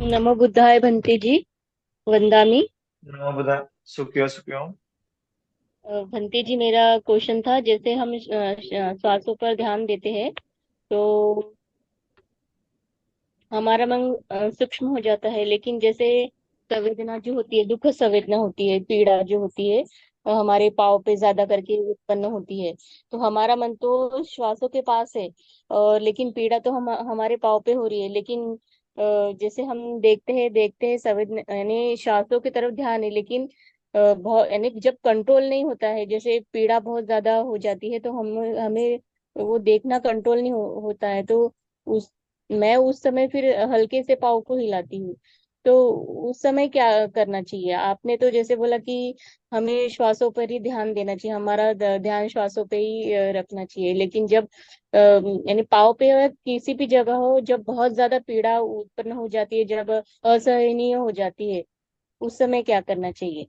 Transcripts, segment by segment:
नमो बुद्धाय भंते जी। वंदामि। नमो बुधा। सुखियो सुखियो। भंते जी, मेरा क्वेश्चन था, जैसे हम श्वासों पर ध्यान देते हैं तो हमारा मन सूक्ष्म हो जाता है, लेकिन जैसे संवेदना जो होती है, दुख संवेदना होती है, पीड़ा जो होती है हमारे पाँव पे ज्यादा करके उत्पन्न होती है। तो हमारा मन तो श्वासों के पास है, और लेकिन पीड़ा तो हम हमारे पाँव पे हो रही है। लेकिन जैसे हम देखते हैं संवेदना यानी श्वासों की तरफ ध्यान है, लेकिन बहुत यानी जब कंट्रोल नहीं होता है, जैसे पीड़ा बहुत ज्यादा हो जाती है, तो हम हमें वो देखना कंट्रोल नहीं होता है। तो उस मैं उस समय फिर हल्के से पाँव को हिलाती हूँ। तो उस समय क्या करना चाहिए? आपने तो जैसे बोला कि हमें श्वासों पर ही ध्यान देना चाहिए, हमारा ध्यान श्वासों पे ही रखना चाहिए। लेकिन जब यानी पाँव पे या किसी भी जगह हो, जब बहुत ज्यादा पीड़ा उत्पन्न हो जाती है, जब असहनीय हो जाती है, उस समय क्या करना चाहिए?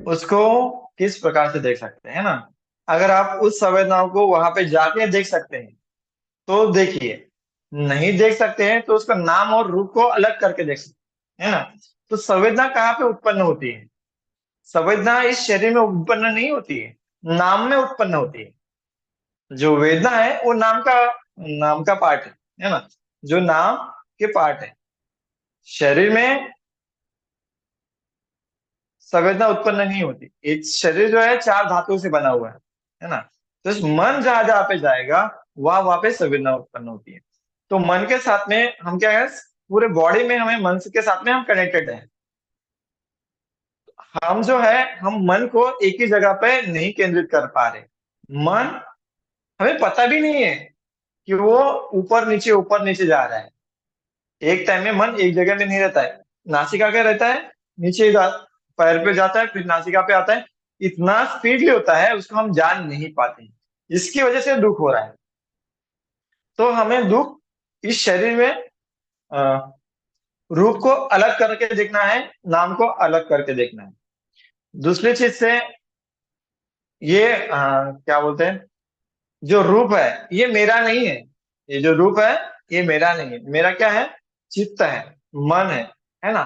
उसको किस प्रकार से देख सकते हैं ना। अगर आप उस संवेदनाओं को वहां पे जाके देख सकते हैं तो देखिए। नहीं देख सकते हैं तो उसका नाम और रूप को अलग करके देख सकते हैं, है ना। तो संवेदना कहाँ पे उत्पन्न होती है? संवेदना इस शरीर में उत्पन्न नहीं होती है, नाम में उत्पन्न होती है। जो वेदना है वो नाम का पार्ट है ना। जो नाम के पार्ट है शरीर में संवेदना उत्पन्न नहीं होती। एक शरीर जो है चार धातुओं से बना हुआ है ना। तो इस मन जहां जहां पे जाएगा वहां पे संवेदना उत्पन्न होती है। तो मन के साथ में हम क्या है, पूरे बॉडी में हमें मन के साथ में हम कनेक्टेड हैं। हम जो है हम मन को एक ही जगह पे नहीं केंद्रित कर पा रहे। मन हमें पता भी नहीं है कि वो ऊपर नीचे जा रहा है। एक टाइम में मन एक जगह में नहीं रहता है। नासिका क्या रहता है, नीचे पैर पे जाता है, फिर नासिका पे आता है। इतना स्पीडली होता है उसको हम जान नहीं पाते हैं। इसकी वजह से दुख हो रहा है। तो हमें दुख इस शरीर में अ, रूप को अलग करके देखना है, नाम को अलग करके देखना है। दूसरी चीज से ये क्या बोलते हैं, जो रूप है ये मेरा नहीं है। ये जो रूप है ये मेरा नहीं है। मेरा क्या है? चित्त है, मन है ना।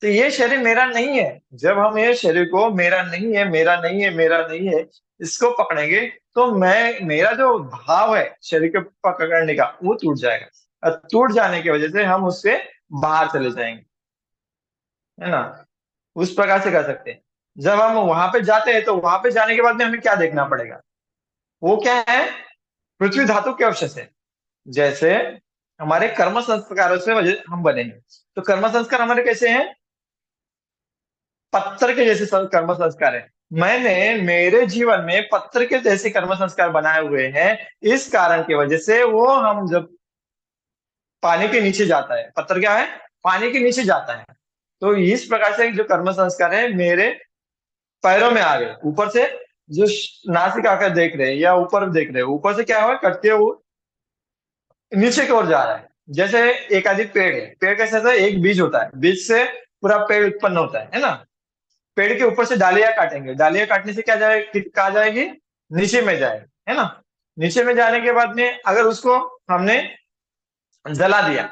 तो ये शरीर मेरा नहीं है। जब हम ये शरीर को मेरा नहीं है, मेरा नहीं है, मेरा नहीं है, इसको पकड़ेंगे तो मेरा जो भाव है शरीर को पकड़ने का वो टूट जाएगा। और टूट जाने की वजह से हम उससे बाहर चले जाएंगे, है ना। उस प्रकार से कर सकते हैं। जब हम वहां पे जाते हैं तो वहां पे जाने के बाद में हमें क्या देखना पड़ेगा? वो क्या है? पृथ्वी धातु के अवशेष है। जैसे हमारे कर्म संस्कारों से वजह हम बने हैं। तो कर्म संस्कार हमारे कैसे हैं? पत्थर के जैसे कर्म संस्कार है। मैंने मेरे जीवन में पत्थर के जैसे कर्म संस्कार बनाए हुए हैं। इस कारण की वजह से वो हम जब पानी के नीचे जाता है, पत्थर क्या है? पानी के नीचे जाता है। तो इस प्रकार से जो कर्म संस्कार है मेरे पैरों में आ गए ऊपर से। जो नासिका का देख रहे हैं या ऊपर देख रहे हैं, ऊपर से क्या हुआ कटते हुए नीचे की ओर जा रहा है। जैसे एक आदि पेड़ है, पेड़ कैसे होता है? एक बीज होता है, बीज से पूरा पेड़ उत्पन्न होता है ना। पेड़ के ऊपर से डालियां काटेंगे, डालियां काटने से क्या जाए, कहा जाएगी? नीचे में जाएगी, है ना। नीचे में जाने के बाद में अगर उसको हमने जला दिया,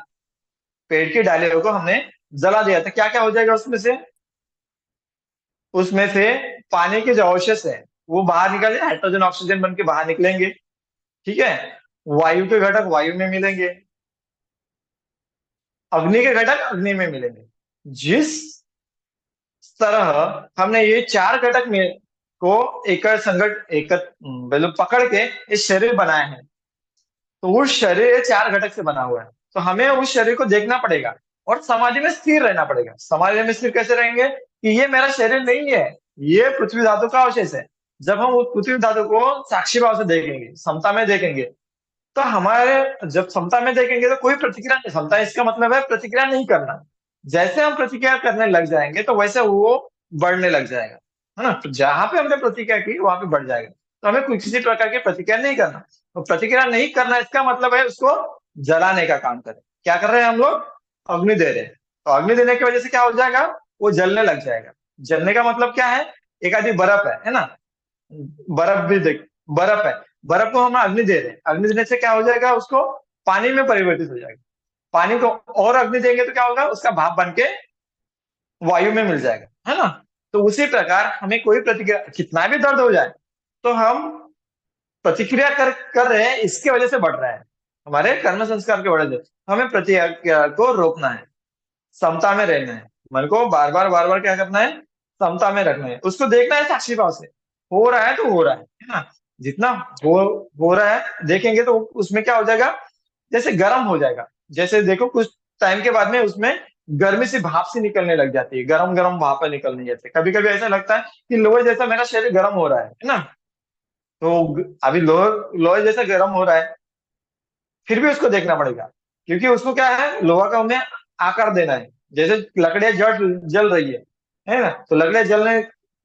पेड़ की डालियों को हमने जला दिया, तो क्या क्या हो जाएगा उसमें से? उसमें से पानी के जो अवशेष है वो बाहर निकल जाए, हाइड्रोजन ऑक्सीजन बन के बाहर निकलेंगे। ठीक है। वायु के घटक वायु में मिलेंगे, अग्नि के घटक अग्नि में मिलेंगे। जिस तरह हमने ये चार घटक में को एक संगठ एक मतलब पकड़ के इस शरीर बनाए हैं। तो वो शरीर चार घटक से बना हुआ है। तो हमें उस शरीर को देखना पड़ेगा और समाधि में स्थिर रहना पड़ेगा। समाधि में स्थिर कैसे रहेंगे कि ये मेरा शरीर नहीं है, ये पृथ्वी धातु का अवशेष है। जब हम उस पृथ्वी धातु को साक्षी भाव से देखेंगे, समता में देखेंगे, तो हमारे जब समता में देखेंगे तो कोई प्रतिक्रिया नहीं। समता इसका मतलब है प्रतिक्रिया नहीं करना। जैसे हम प्रतिक्रिया करने लग जाएंगे तो वैसे वो बढ़ने लग जाएगा, है ना। तो जहां पे हमने प्रतिक्रिया की वहां पे बढ़ जाएगा। तो हमें कोई किसी प्रकार की प्रतिक्रिया नहीं करना। तो प्रतिक्रिया नहीं करना इसका मतलब है उसको जलाने का काम करें। क्या कर रहे हैं हम लोग? अग्नि दे रहे हैं। तो अग्नि देने की वजह से क्या हो जाएगा? वो जलने लग जाएगा। जलने का मतलब क्या है? एक आदि बर्फ है ना। बर्फ भी देख, बर्फ है, बर्फ को हम अग्नि दे रहे हैं। अग्नि देने से क्या हो जाएगा? उसको पानी में परिवर्तित हो जाएगा। पानी को और अग्नि देंगे तो क्या होगा, उसका भाप बन के वायु में मिल जाएगा, है ना। तो उसी प्रकार हमें कोई प्रतिक्रिया, कितना भी दर्द हो जाए, तो हम प्रतिक्रिया कर रहे हैं, इसके वजह से बढ़ रहा है, हमारे कर्म संस्कार के वजह से। हमें प्रतिक्रिया को रोकना है, समता में रहना है, मन को बार बार क्या करना है, समता में रखना है, उसको देखना है साक्षी भाव से। हो रहा है तो हो रहा है ना। जितना हो हो रहा है देखेंगे तो उसमें क्या हो जाएगा, जैसे गर्म हो जाएगा। जैसे देखो कुछ टाइम के बाद में उसमें गर्मी से भाप से निकलने लग जाती है, गरम गरम भाप निकलने जैसे, कभी कभी ऐसा लगता है कि लोहे जैसा मेरा शरीर गर्म हो रहा है ना। तो अभी लोहे लोहे जैसा गर्म हो रहा है, फिर भी उसको देखना पड़ेगा, क्योंकि उसको क्या है, लोहा का उन्हें आकार देना है। जैसे लकड़ियां जल जल रही है ना, तो लकड़ियां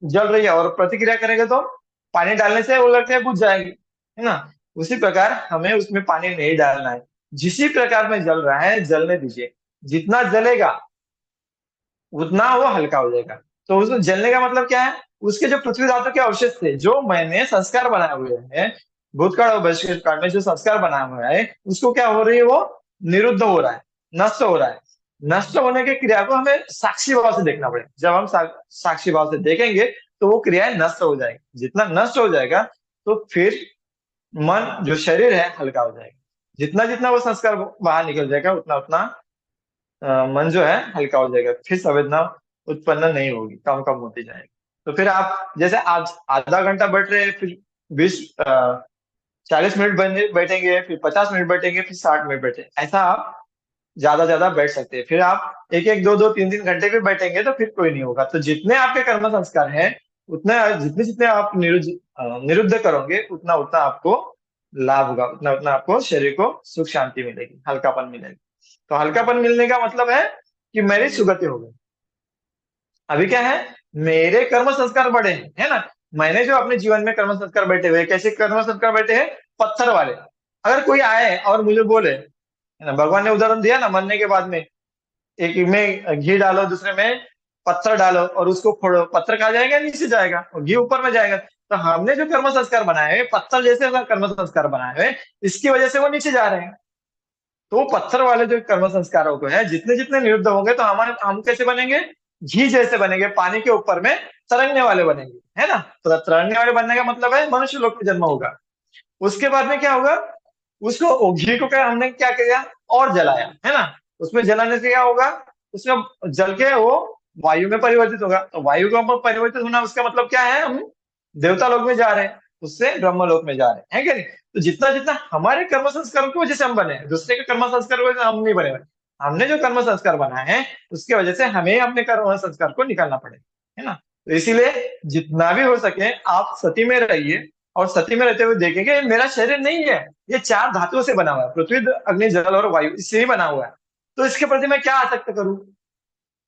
जल रही है और प्रतिक्रिया करेंगे तो पानी डालने से वो लकड़ियां बुझ जाएगी, है ना। उसी प्रकार हमें उसमें पानी नहीं डालना है, जिसी प्रकार में जल रहा है जलने दीजिए। जितना जलेगा उतना वो हल्का हो जाएगा। तो उसको जलने का मतलब क्या है, उसके जो पृथ्वी धातु के अवशेष थे, जो मैंने संस्कार बनाए हुए हैं, भूतकाल और भविष्यकाल में जो संस्कार बना हुआ है, उसको क्या हो रही है, वो निरुद्ध हो रहा है, नष्ट हो रहा है। नष्ट होने की क्रिया को हमें साक्षी भाव से देखना पड़ेगा। जब हम साक्षी भाव से देखेंगे तो वो क्रियाएं नष्ट हो जाएगी। जितना नष्ट हो जाएगा तो फिर मन, जो शरीर है, हल्का हो जाएगा। जितना जितना वो संस्कार बाहर निकल जाएगा उतना उतना मन जो है हल्का हो जाएगा, फिर संवेदना उत्पन्न नहीं होगी, कम कम होती जाएगी। तो फिर आप जैसे आज आधा घंटा बैठ रहे हैं, फिर 40 मिनट बैठेंगे, फिर 50 मिनट बैठेंगे, फिर 60 मिनट बैठे, ऐसा आप ज्यादा ज्यादा बैठ सकते हैं। फिर आप एक एक दो दो तीन तीन घंटे भी बैठेंगे तो फिर कोई नहीं होगा। तो जितने आपके कर्म संस्कार हैं, उतने जितने जितने आप निरुद्ध करोगे, उतना उतना आपको लाभ होगा, उतना उतना आपको शरीर को सुख शांति मिलेगी, हल्कापन मिलेगा। तो हल्कापन मिलने का मतलब है कि मेरी सुगति हो गई। अभी क्या है, मेरे कर्म संस्कार बढ़े हैं, है ना। मैंने जो अपने जीवन में कर्म संस्कार बैठे हुए हैं, कैसे कर्म संस्कार बैठे हैं, पत्थर वाले। अगर कोई आए और मुझे बोले, है ना, भगवान ने उदाहरण दिया ना, मरने के बाद में एक में घी डालो, दूसरे में पत्थर डालो और उसको फोड़ो, पत्थर कहाँ जाएगा, नीचे जाएगा और घी ऊपर में जाएगा। तो हमने जो कर्म संस्कार बनाए हैं, पत्थर जैसे अगर कर्म संस्कार बनाए हुए, इसकी वजह से वो नीचे जा रहे हैं। तो पत्थर वाले जो कर्म संस्कारों को है, जितने जितने निरुद्ध होंगे तो हम कैसे बनेंगे, घी जैसे बनेंगे, पानी के ऊपर में तरंगने वाले बनेंगे, है ना। तो तरंगने वाले बनने का मतलब है मनुष्य लोक में जन्म होगा। उसके बाद में क्या होगा, उसको घी को क्या हमने क्या किया, और जलाया, है ना। उसमें जलाने से क्या होगा, उसमें जल के वो वायु में परिवर्तित होगा। तो वायु का परिवर्तित होना, उसका मतलब क्या है, हम देवता लोक में जा रहे हैं, उससे ब्रह्म लोक में जा रहे हैं, है क्या नहीं। तो जितना जितना हमारे कर्म संस्कार की वजह से हम बने हैं, दूसरे के कर्म संस्कार की वजह से हम नहीं बने हुए। हमने जो कर्म संस्कार बनाए हैं, उसकी वजह से हमें अपने कर्म संस्कार को निकालना पड़ेगा, है ना। तो इसीलिए जितना भी हो सके आप सती में रहिए, और सती में रहते हुए देखेंगे ये मेरा शरीर नहीं है, ये 4 धातुओं से बना हुआ है, पृथ्वी अग्नि जल और वायु, इससे ही बना हुआ है। तो इसके प्रति मैं क्या आसक्त करूं,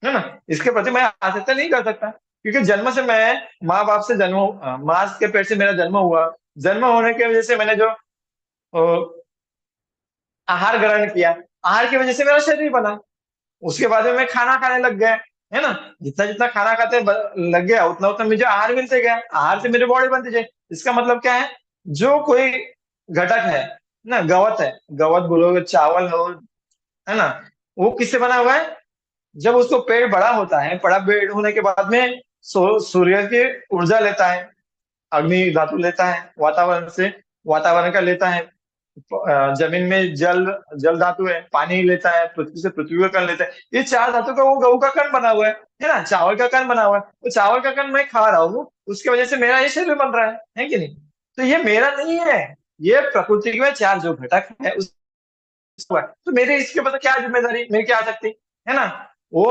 है ना। इसके प्रति मैं आसक्त नहीं कर सकता, क्योंकि जन्म से मैं माँ बाप से जन्म, माँ के पेट से मेरा जन्म हुआ। जन्म होने की वजह से मैंने जो आहार ग्रहण किया, आहार की वजह से मेरा शरीर बना। उसके बाद में मैं खाना खाने लग गया, है ना। जितना जितना खाना खाते लग गया, उतना उतना मुझे आहार मिलते गया, आहार से मेरी बॉडी बनती जाए। इसका मतलब क्या है, जो कोई घटक है ना, गवत है, गवत बोलोगे, चावल हो, है ना, वो किससे बना हुआ है। जब उसको पेड़ बड़ा होता है, बड़ा पेड़ होने के बाद में सूर्य की ऊर्जा लेता है, अग्नि धातु लेता है वातावरण से, वातावरण का लेता है, जमीन में जल जल धातु है, पानी लेता है, पृथ्वी से पृथ्वी का कण लेता है। ये 4 धातु का वो गऊ का कण बना हुआ है ना, चावल का कण बना हुआ है। तो चावल का कण मैं खा रहा हूँ, उसकी वजह से मेरा ये शरीर बन रहा है कि नहीं। तो ये मेरा नहीं है, ये प्रकृति में 4 जो घटक है हुआ है। तो मेरे इसके पता क्या जिम्मेदारी, मेरी क्या आ सकती, है ना। वो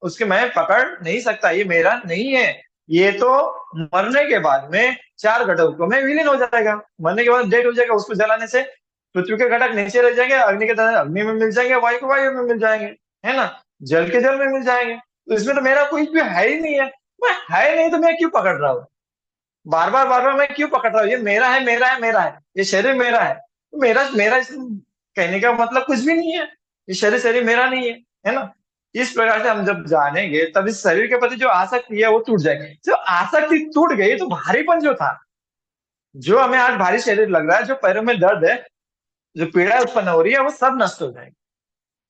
उसके मैं पकड़ नहीं सकता, ये मेरा नहीं है। ये तो मरने के बाद में 4 घटकों में विलीन हो जाएगा, मरने के बाद डेड हो जाएगा। उसको जलाने से पृथ्वी के घटक नीचे रह जाएंगे, अग्नि के घटक अग्नि में मिल जाएंगे, वायु के वायु में मिल जाएंगे, है ना, जल के जल में मिल जाएंगे। तो इसमें तो मेरा कुछ भी है ही नहीं है। मैं है नहीं तो मैं क्यों पकड़ रहा हूँ, बार बार मैं क्यों पकड़ रहा हूँ। ये मेरा है, मेरा है, मेरा है, ये शरीर मेरा है। तो मेरा मेरा कहने का मतलब कुछ भी नहीं है, ये शरीर शरीर मेरा नहीं है ना। इस प्रकार से हम जब जानेंगे, तब इस शरीर के प्रति जो आसक्ति है वो टूट जाएगी। जो आसक्ति टूट गई तो भारीपन जो था, जो हमें आज भारी शरीर लग रहा है, जो पैरों में दर्द है, जो पीड़ा उत्पन्न हो रही है, वो सब नष्ट हो जाएगी।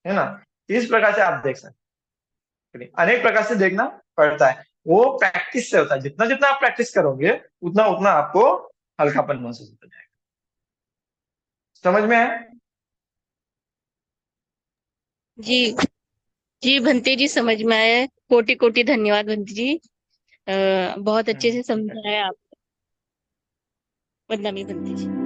है ना। इस प्रकार से आप देख सकते हैं, अनेक प्रकार से देखना पड़ता है। वो प्रैक्टिस से होता है, जितना जितना आप प्रैक्टिस करोगे उतना उतना आपको हल्कापन महसूस होता जाएगा। समझ में है? जी। जी भंते जी, समझ में आया। कोटि कोटि धन्यवाद भंते जी। बहुत अच्छे से ठीक है। समझाया आप। बदनामी भंते जी।